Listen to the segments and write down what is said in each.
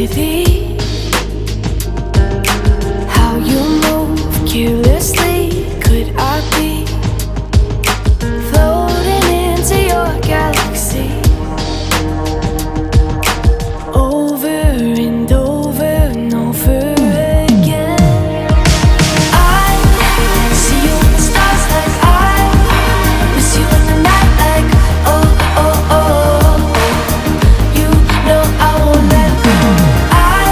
city. How you move carelessly, could I be floating into your galaxy? Over and over and over again, I see you in the stars like I miss you in the night like oh oh oh. You know I won't let go. I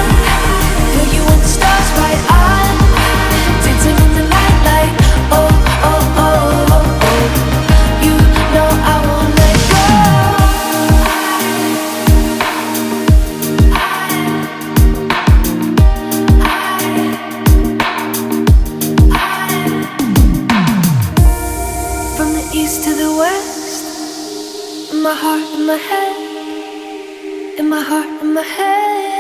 feel you in the stars right. I'm dancing in the night like oh oh oh oh. You know I won't let go. From the east to the west, in my heart, in my head, in my heart, in my head.